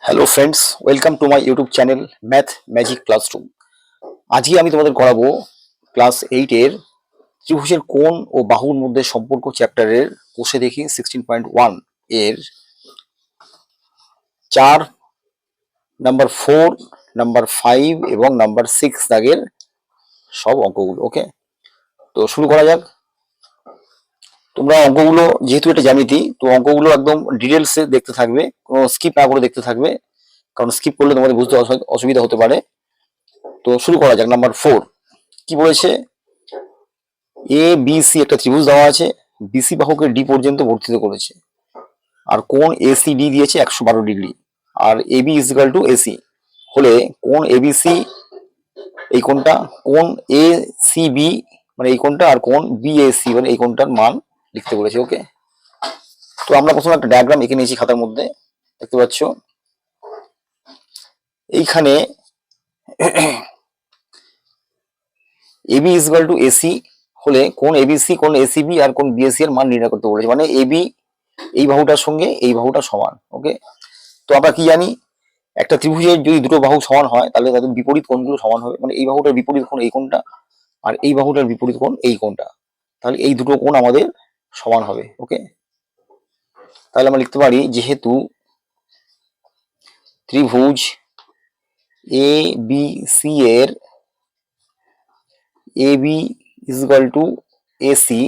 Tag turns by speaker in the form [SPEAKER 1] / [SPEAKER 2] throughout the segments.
[SPEAKER 1] Hello friends, welcome to my YouTube channel math magic classroom. আজকে আমি তোমাদের করাবো ক্লাস 8-এর ত্রিভুজের কোণ ও বাহুর মধ্যে সম্পর্ক চ্যাপ্টারের কোষে দেখি 16.1 এর 4, নাম্বার 4, নাম্বার 5 এবং নাম্বার 6 দাগের সব অঙ্কগুলো। ওকে, তো শুরু করা যাক। তোমরা অঙ্কগুলো, যেহেতু এটা জ্যামিতি, তো অঙ্কগুলো একদম ডিটেলসে দেখতে থাকবে, কোনো স্কিপ না করে দেখতে থাকবে, কারণ স্কিপ করলে তোমাদের বুঝতে অসুবিধা হতে পারে। তো শুরু করা যাক। নাম্বার 4 কি বলেছে? এ বি সি একটা ত্রিভুজ দেওয়া আছে, বিসি বাহুকে ডি পর্যন্ত বর্ধিত করেছে, আর কোণ এসি ডি দিয়েছে 112 ডিগ্রি, আর AB is equal to AC হলে কোণ এবিসি, এই কোণটা, কোণ এ সি বি মানে এই কোণটা, আর কোণ বিএসি মানে এই কোণটার মান লিখতে বলেছে। ওকে, তো আমরা প্রথমে একটা ডায়াগ্রাম এঁকে নিয়েছি খাতার মধ্যে, দেখতে পাচ্ছ। এইখানে AB is equal to AC হলে কোণ এবিসি, কোণ এসিবি আর কোণ বিএসি এর মান নির্ণয় করতে বলেছে, মানে এবি এই বাহুটার সঙ্গে এই বাহুটা সমান। ওকে, তো আমরা কি জানি, একটা ত্রিভুজের যদি দুটো বাহু সমান হয় তাহলে তাদের বিপরীত কোণগুলো সমান হবে, মানে এই বাহুটার বিপরীত কোণ এই কোণটা, আর এই বাহুটার বিপরীত কোণ এই কোণটা, তাহলে এই দুটো কোণ আমাদের সমান হবে। ওকে, তাহলে আমরা লিখতে পারি, যেহেতু ত্রিভুজ এ বি সি এর A B is equal to AC,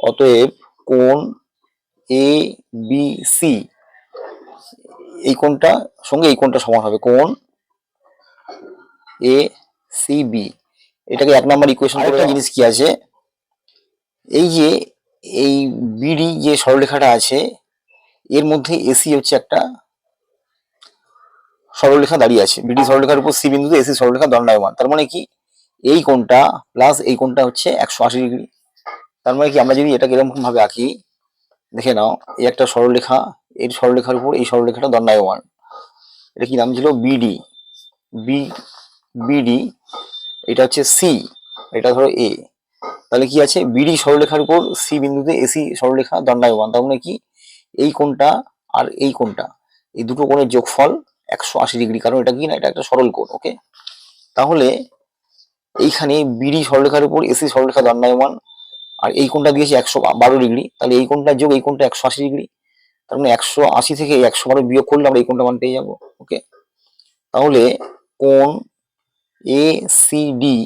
[SPEAKER 1] অতএব কোণ এ বি সি এই কোণটা সঙ্গে এই কোণটা সমান হবে, কোণ এ সি বি। এটাকে 1 নম্বর ইকুয়েশন। আরেকটা জিনিস কি আছে, এই যে এই বিডি যে সরলরেখাটা আছে এর মধ্যে এসি হচ্ছে একটা সরলরেখা দাঁড়িয়ে আছে, বিডি সরলরেখার উপর সি বিন্দুতে এসি সরলরেখা দণ্ডায়মান। তার মানে কি, এই কোণটা প্লাস এই কোণটা হচ্ছে 180 ডিগ্রি। তার মানে কি, আমরা যদি এটাকে এরকম ভাবে আঁকি, দেখে নাও, এই একটা সরলরেখা, এর সরলরেখার উপর এই সরলরেখাটা দণ্ডায়মান, এটা কি নাম ছিল? বিডি। বি বিডি, এটা হচ্ছে সি, এটা ধরো এ। তাহলে কি আছে, বিডি সরলরেখার উপর সি বিন্দুতে এসি সরলরেখা দণ্ডায়মান। তার মানে কি, এই কোণটা আর এই কোণটা, এই দুটো কোণের যোগফল 180 ডিগ্রি, কারণ এটা কি না, এটা একটা সরল কোণ। ওকে, তাহলে এইখানে বিডি সরলরেখার উপর এসি সরলরেখা দণ্ডায়মান, আর এই কোণটা দিয়েছে 112 ডিগ্রি, তাহলে এই কোণটা যোগ এই কোণটা 180 ডিগ্রি। তার মানে 180 থেকে 112 বিয়োগ করলে আমরা এই কোণটা মান পেয়ে যাবো। ওকে, তাহলে কোণ এ সি ডি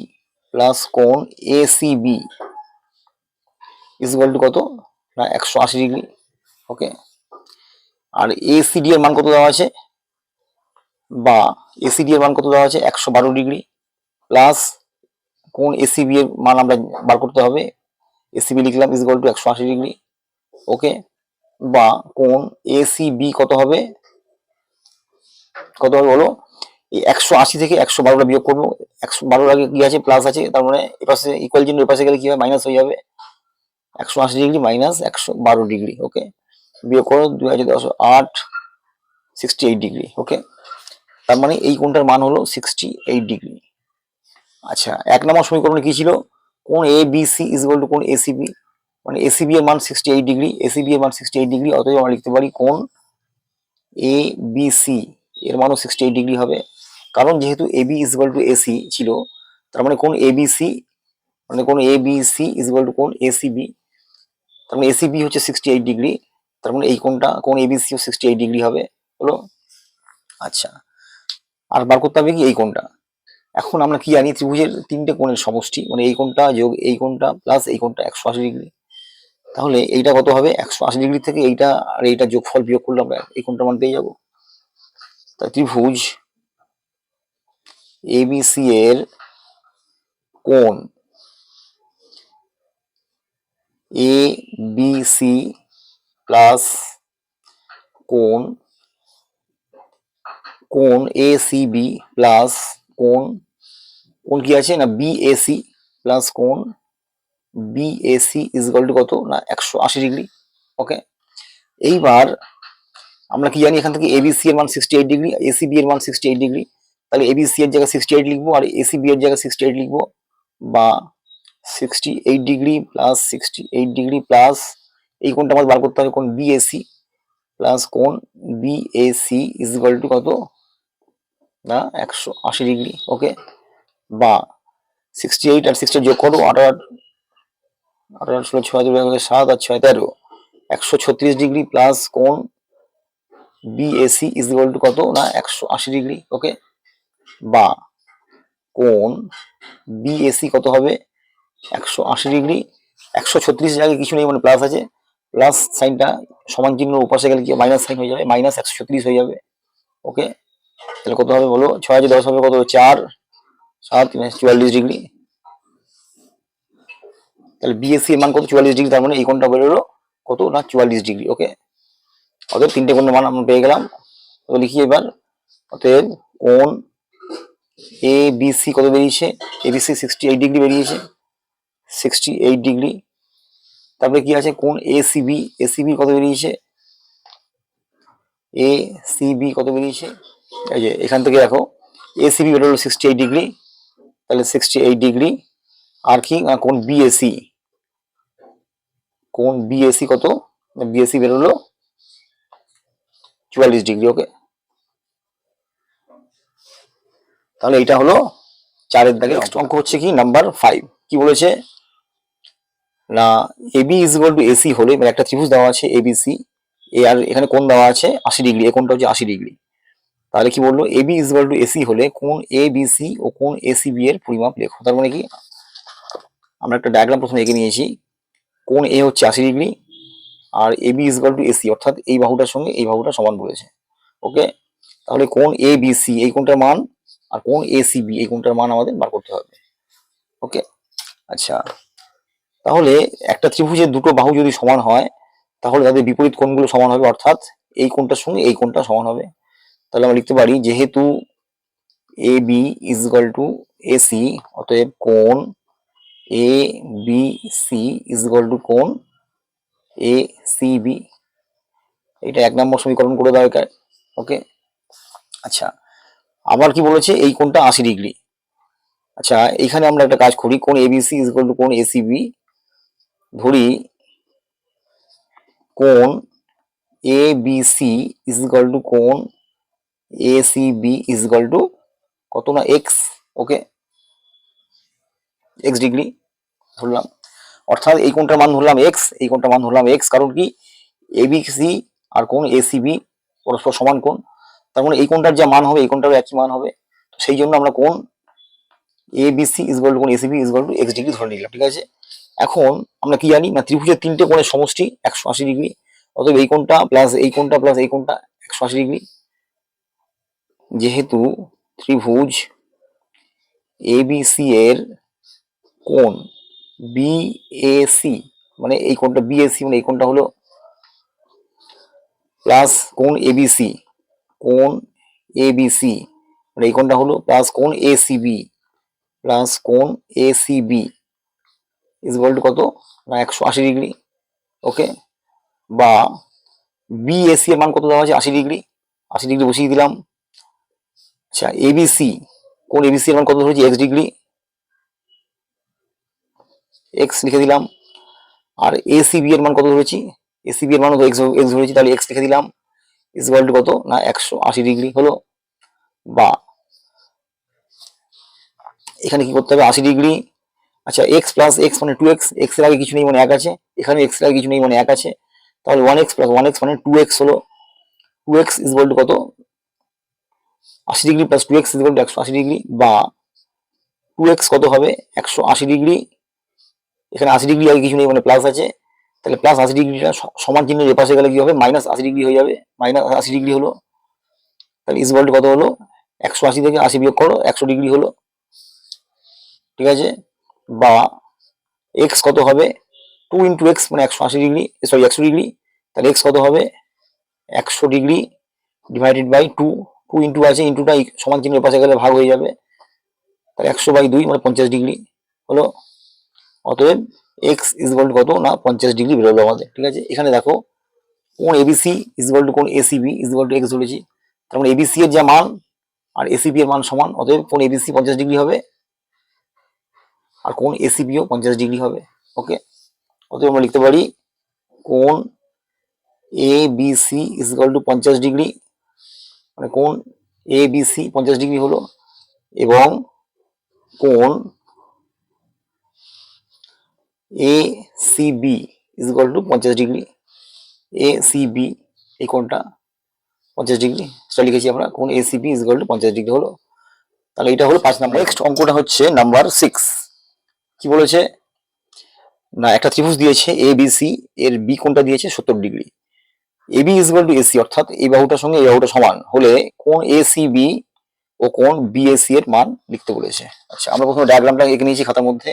[SPEAKER 1] প্লাস কোণ A C B is equal to কত না, 180 ডিগ্রি। ওকে, আর এসিডি এর মান কত দেওয়া আছে, বা এসিডি এর মান কত দেওয়া আছে, 112 ডিগ্রি, প্লাস কোণ এসিবি এর মান আমরা বার করতে হবে, এসিবি লিখলাম ইজ ইকুয়াল টু 180 ডিগ্রি। ওকে, বা কোণ এসিবি কত হবে, কত হবে বলো? এই 180 থেকে 112টা বিয়োগ করবো, 112 আগে কি আছে, প্লাস আছে, তার মানে এপাশে ইকুয়াল চিহ্ন এপাশে গেলে কি হবে, মাইনাস হয়ে যাবে। 180 ডিগ্রি মাইনাস 112 ডিগ্রি। ওকে, বিয়োগ করো, 2 × 8 68 ডিগ্রি। ওকে, তার মানে এই কোণটার মান হলো 68 ডিগ্রি। আচ্ছা, 1 নম্বর সমীকরণে কি ছিল, কোণ A B C is equal to কোণ এসিবি, মানে এসিবি এর মান 68 ডিগ্রি, এসিবি এর মান 68 ডিগ্রি, অতএব আমরা লিখতে পারি কোণ এ বি সি এর মানও 68 ডিগ্রি হবে। কারণ যেহেতু A B is equal to AC ছিল, তার মানে কোণ এ বি সি, মানে কোণ A B C is equal to কোণ এসিবি, তার মানে এসিবি হচ্ছে 68 ডিগ্রি, তার মানে এই কোণটা কোণ এবিসি 68 ডিগ্রি হবে। হলো। আচ্ছা, আর বার করতে হবে কি, এই কোণটা। এখন আমরা কি জানি, ত্রিভুজের 3টে কোণের সমষ্টি, মানে এই কোণটা যোগ এই কোণটা প্লাস এই কোণটা 180 ডিগ্রি। তাহলে এইটা কত হবে, 180 ডিগ্রি থেকে এইটা আর এইটা যোগফল বিয়োগ করলে আমরা এই কোণটা মান পেয়ে যাবো। তাই ত্রিভুজ এবিসি এর কোণ এ বি সি প্লাস কোণ কোণ এ সি বি প্লাস কোণ কোণ কি আছে না, বিএসি প্লাস কোণ বিএসি ইজ ইকুয়াল টু কত না, 180 ডিগ্রি। ওকে, এইবার আমরা কি জানি, এখান থেকে এবিসি এর মান 68 ডিগ্রি, এসিবি এর মান 68 ডিগ্রি, তাহলে এবিসি এর জায়গায় 68 লিখবো আর এসিবি এর জায়গায় 68 লিখবো, বা 68 ডিগ্রি প্লাস 68 ডিগ্রি প্লাস এই কোণটা আমাদের বার করতে হবে, কোণ বিএসি, প্লাস কোণ বিএসি ইজ ইকুয়াল টু কত না 180 ডিগ্রি। ওকে, বা 68 আর 60 যোগ করো, 18 18 16 6 2 7 আর 6 13, 136 ডিগ্রি প্লাস কোণ বিএসি ইজ ইকুয়াল টু কত না 180 ডিগ্রি। ওকে, বা কোণ বিএসি কত হবে 180 ডিগ্রি। 136 জায়গায় কিছু নেই, মানে প্লাস আছে, প্লাস সাইনটা সমান চিহ্ন উপাশে গেলে কি মাইনাস সাইন হয়ে যাবে, মাইনাস 136 হয়ে যাবে। ওকে, তাহলে কত হবে বলো, 6 10 হবে কত, 4 7 44 ডিগ্রি। তাহলে বিএসসি এর মান কত 44 ডিগ্রি, তার মানে এই কোণটা বেরোলো কত না 44 ডিগ্রি। ওকে, অতএব তিনটে কোণের মান আমরা পেয়ে গেলাম। তো লিখি এবার, অতএব কোণ এ বিসি কত বেরিয়েছে, এবিসি 68 ডিগ্রি বেরিয়েছে, 68 ডিগ্রি। তারপরে কি আছে, কোণ এসিবি, এসিবি কত বেরিয়েছে, এসিবি কত বেরিয়েছে, এই যে এখান থেকে দেখো এসিবি বেরোলো 68 ডিগ্রি, তাহলে 68 ডিগ্রি। আর কি কোণ বিএসি, কোণ বিএসি কত, বিএসি বেরোলো 44 ডিগ্রি। ওকে, তাহলে এটা হলো 4-এর দাগে। নেক্সট অঙ্ক হচ্ছে কি নাম্বার 5, কি বলেছে না AB is equal to AC হলে, মানে একটা ত্রিভুজ দেওয়া আছে এবিসি, এ আর এখানে কোণ দেওয়া আছে 80 ডিগ্রি, এই কোণটা হচ্ছে 80 ডিগ্রি। তাহলে কি বললো, AB is equal to AC হলে কোণ এ বিসি ও কোণ এসিবি এর পরিমাপ লেখো। তার মানে কি, আমরা একটা ডায়াগ্রাম প্রথমে এঁকে নিয়েছি, কোণ এ হচ্ছে 80 ডিগ্রি, আর AB is equal to AC, অর্থাৎ এই বাহুটার সঙ্গে এই বাহুটা সমান বলেছে। ওকে, তাহলে কোণ এ বিসি এই কোণটার মান আর কোণ এসিবি এই কোণটার মান আমাদের বার করতে হবে। ওকে, আচ্ছা, তাহলে একটা ত্রিভুজের দুটো বাহু যদি সমান হয় তাহলে তাদের বিপরীত কোণগুলো সমান হবে, অর্থাৎ এই কোণটার সঙ্গে এই কোণটা সমান হবে। তাহলে আমরা লিখতে পারি, যেহেতু A B is equal to AC, অতএব কোণ A B C is equal to কোণ এ সি বি। এটা 1 নম্বর সমীকরণ করে দেওয়া হয়। ওকে, আচ্ছা, আবার কি বলেছে, এই কোণটা 80 ডিগ্রি। আচ্ছা, এইখানে আমরা একটা কাজ করি, কোণ এবিসি ইজ ইকুয়াল টু কোণ এসিবি, ধরি কোণ A B C is equal to কোণ A C B is equal to কত না এক্স। ওকে, এক্স ডিগ্রি ধরলাম, অর্থাৎ এই কোণটার মান ধরলাম এক্স, এই কোণটার মান ধরলাম এক্স, কারণ কি এবিসি আর কোণ এসিবি পরস্পর সমান কোণ, তার মানে এই কোণটার যা মান হবে এই কোণটারও একই মান হবে। সেই জন্য আমরা কোণ এবিসি ইজ ইকুয়াল টু কোণ ACB is equal two x degree ধরে নিলাম। ঠিক আছে, এখন আমরা কি জানি না ত্রিভুজের তিনটে কোণের সমষ্টি 180 ডিগ্রি, অতএব এই কোণটা প্লাস এই কোণটা প্লাস এই কোণটা 180 ডিগ্রি। যেহেতু ত্রিভুজ এবিসি এর কোণ বিএসি, মানে এই কোণটা বিএসি, মানে এই কোণটা হলো প্লাস কোণ এবিসি, কোণ এবিসি মানে এই কোণটা হলো প্লাস কোণ এসিবি, প্লাস কোণ এসিবি ইজ ইকুয়াল টু কত না 180 ডিগ্রি। ওকে, বা বিএসি এর মান কত দেওয়া আছে 80 ডিগ্রি, 80 ডিগ্রি বসিয়ে দিলাম। আচ্ছা, এবিসি, কোণ এবিসি এর মান কত ধরেছি এক্স ডিগ্রি, এক্স লিখে দিলাম। আর এসিবি এর মান কত ধরেছি, এসিবি এর মান তো এক্স এক্স ধরেছি, তাহলে এক্স লিখে দিলাম ইজ ইকুয়াল টু কত না 180 ডিগ্রি হলো। বা এখানে কি করতে হবে 80 ডিগ্রি, আচ্ছা এক্স প্লাস এক্স মানে 2x, এক্স এর আগে কিছু নেই মানে 1 আছে, এখানে এক্স এর আগে কিছু নেই মানে 1 আছে, তাহলে 1x প্লাস 1x মানে 2x হলো, 2x ইজ ইকুয়াল টু কত 80 degree plus 2x is equal two 180 degree. বা 2x কত হবে 180 ডিগ্রি, এখানে 80 ডিগ্রি আগে কিছু নেই মানে প্লাস আছে, তাহলে প্লাস 80 ডিগ্রিটা সমান চিহ্নের এপাশে গেলে কি হবে মাইনাস 80 ডিগ্রি হয়ে যাবে, মাইনাস 80 ডিগ্রি হলো। তাহলে ইজ ইকুয়াল টু কত হলো 180 থেকে 80 বিয়োগ করো 100 ডিগ্রি হলো। ঠিক আছে, বা এক্স কত হবে 2 ইন্টু এক্স মানে 180 ডিগ্রি, সরি 100 ডিগ্রি, তাহলে এক্স কত হবে 100 ডিগ্রি ডিভাইডেড বাই 2, 2 ইন্টু আছে, ইন্টুটা সমান চিহ্নের পাশে গেলে ভাগ হয়ে যাবে, তাহলে 100/2 মানে 50 ডিগ্রি হলো। অতএব এক্স ইজ ইকুয়াল টু কত না 50 ডিগ্রি বেরোলো আমাদের। ঠিক আছে, এখানে দেখো কোণ এবিসি ইজ ইকুয়াল টু কোণ ACB is equal two x ধরেছি, তার মানে এবিসি এর যা মান আর এসিবি এর মান সমান, অতএব কোণ এবিসি 50 ডিগ্রি হবে আর কোণ এসিবিও 50 ডিগ্রি হবে। ওকে, অতএব আমরা লিখতে পারি কোণ A B C is equal to 50 degree, মানে কোণ এ বি সি 50 ডিগ্রি হলো, এবং কোণ A C B is equal to 50 degree. A C B এই কোণটা 50 ডিগ্রি, সেটা লিখেছি আমরা, কোণ A C B is equal to 50 degree হলো। তাহলে এটা হলো 5 নম্বর। নেক্সট অঙ্কটা হচ্ছে নাম্বার 6। কি বলেছে না, একটা ত্রিভুজ দিয়েছে এ বি সি, এর বি কোণটা দিয়েছে 70 degree. A B is equal to AC, অর্থাৎ এই বাহুটার সঙ্গে এই বাহুটা সমান হলে কোণ এ সি বি ও কোণ বি এ সি এর মান লিখতে বলেছে। আচ্ছা, আমরা প্রথমে ডায়াগ্রামটা এঁকে নিয়েছি খাতার মধ্যে।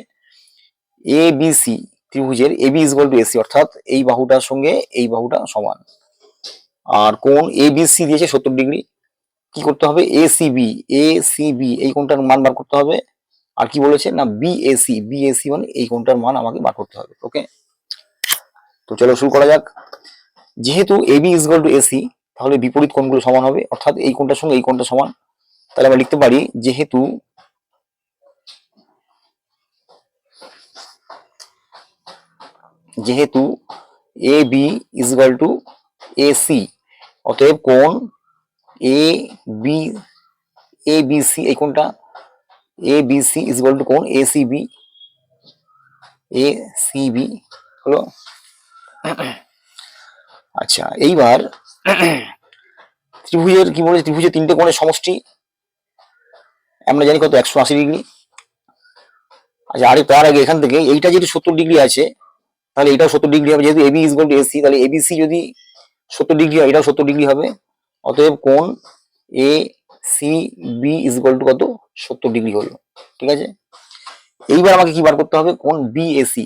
[SPEAKER 1] এ বি সি ত্রিভুজের A B is equal to AC, অর্থাৎ এই বাহুটার সঙ্গে এই বাহুটা সমান, আর কোণ এ বি সি দিয়েছে 70 ডিগ্রি। কি করতে হবে, A C B, A C B এই কোণটার মান বার করতে হবে। আর কি বলেছে না, B A C, B A C মানে এই কোণটার মান আমাকে বার করতে হবে। ওকে, তো চলো শুরু করা যাক। যেহেতু A B is equal to AC, তাহলে বিপরীত কোণগুলো সমান হবে, অর্থাৎ এই কোণটার সঙ্গে এই কোণটা সমান। তাহলে আমরা লিখতে পারি যেহেতু A B is equal to A C, অতএব কোণ A B, A B C এই কোণটা A B C is equal to কোণ A C B, A C B হলো। আচ্ছা, এইবার ত্রিভুজের কি বলেছে, ত্রিভুজের তিনটে কোণের সমষ্টি আমরা জানি কত, 180 ডিগ্রি। আচ্ছা, আরে তার আগে এখান থেকে এইটা যদি 70 ডিগ্রি আছে, তাহলে এটাও 70 ডিগ্রি হবে। যেহেতু AB is equal to AC, তাহলে এবিসি যদি 70 ডিগ্রি হয়, এটাও 70 ডিগ্রি হবে। অতএব কোণ A C B is equal to কত, 70 ডিগ্রি হলো। ঠিক আছে, এইবার আমাকে কি বার করতে হবে, কোণ বি এ সি।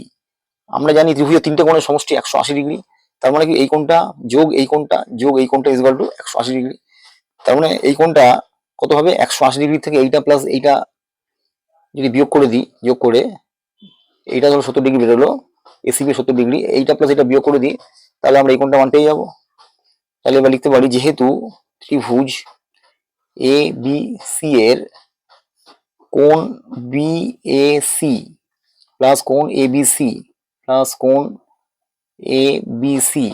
[SPEAKER 1] আমরা জানি ত্রিভুজের তিনটে কোণের সমষ্টি 180 ডিগ্রি, তার মানে কি এই কোণটা যোগ এই কোণটা যোগ এই কোণটা ইজ ইকুয়াল টু 180 ডিগ্রি। তার মানে এই কোণটা কত হবে, 180 ডিগ্রি থেকে এইটা প্লাস এইটা যদি বিয়োগ করে দিই, যোগ করে এইটা ধরো 70 ডিগ্রি বেরোলো, এসিবি 70 ডিগ্রি, এইটা প্লাস এটা বিয়োগ করে দিই, তাহলে আমরা এই কোণটা মান পেয়ে যাবো। তাহলে এবার লিখতে পারি যেহেতু ত্রিভুজ এ বি সি এর কোণ বি এ সি প্লাস কোণ এ বি সি প্লাস কোণ এ বি সি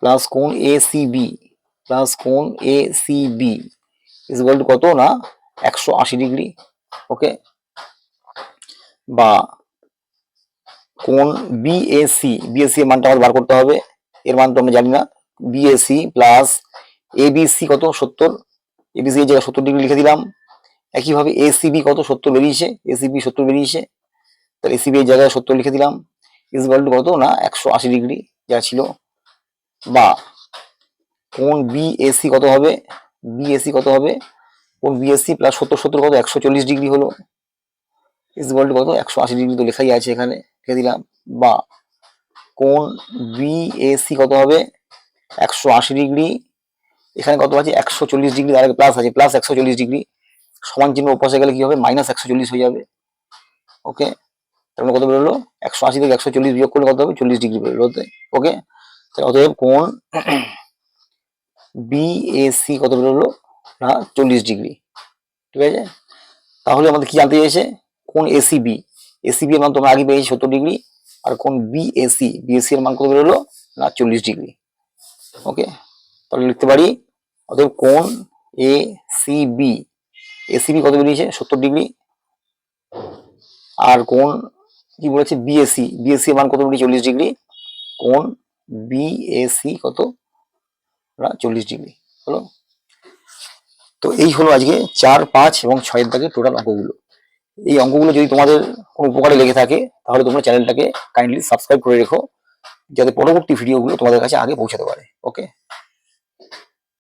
[SPEAKER 1] প্লাস কোণ এ সি বি প্লাস কোণ A C B is equal to কত না, 180 ডিগ্রি। ওকে, বা কোণ বিএসি, বিএসি এর মানটা আমাদের বার করতে হবে, এর মান তো আমরা জানি না। বিএসি প্লাস এবিসি কত, 70, এবিসি এর জায়গায় 70 ডিগ্রি লিখে দিলাম। একইভাবে এসিবি কত, 70 বেরিয়েছে, এসিবি 70 বেরিয়েছে, তাহলে এসিবি এর জায়গায় 70 লিখে দিলাম, ইজ ইকুয়াল টু কত না, 180 ডিগ্রি যা ছিল। বা কোণ বিএসি কত হবে, বিএসি কত হবে, কোণ বিএসি প্লাস 70 কত, 140 ডিগ্রি হলো, ইজ ইকুয়াল টু কত, 180 ডিগ্রি তো লেখাই আছে এখানে, লিখে দিলাম। বা কোণ বিএসি কত হবে, 180 ডিগ্রি, এখানে কত আছে 140 ডিগ্রি, তার আগে প্লাস আছে, প্লাস 140 ডিগ্রি, সমান চিহ্ন ওপাশে গেলে কি হবে, মাইনাস 140 হয়ে যাবে। ওকে, তাহলে কত বেরোলো, 180 থেকে 140 বিয়োগ করলে কত হবে, 40 ডিগ্রি বেরোলো। ওকে, অতএব কোণ বিএসি কত বেরোলো না, 40 ডিগ্রি। ঠিক আছে, তাহলে আমাদের কি জানতে চাইছে, কোণ এসিবি, এসিবি এর মান তোমরা আগে পেয়েছি 70 ডিগ্রি, আর কোণ বিএসি, বিএসি এর মান কত বেরোলো না, 40 ডিগ্রি। ওকে, তাহলে লিখতে পারি অতএব কোণ এ সি বি, এসিবি কত বেরিয়েছে 70 ডিগ্রি, আর কোণ কি বলেছে বিএসি, বিএসি এর মান কত বেরিয়েছে 40 ডিগ্রি, কোণ বিএসি কত না 40 ডিগ্রি হলো। তো এই হলো আজকে 4, 5 এবং 6 এর দাগে টোটাল অঙ্কগুলো। এই অঙ্কগুলো যদি তোমাদের কোনো উপকারে লেগে থাকে, তাহলে তোমরা চ্যানেলটাকে কাইন্ডলি সাবস্ক্রাইব করে রেখো, যাতে পরবর্তী ভিডিওগুলো তোমাদের কাছে আগে পৌঁছাতে পারে। ওকে।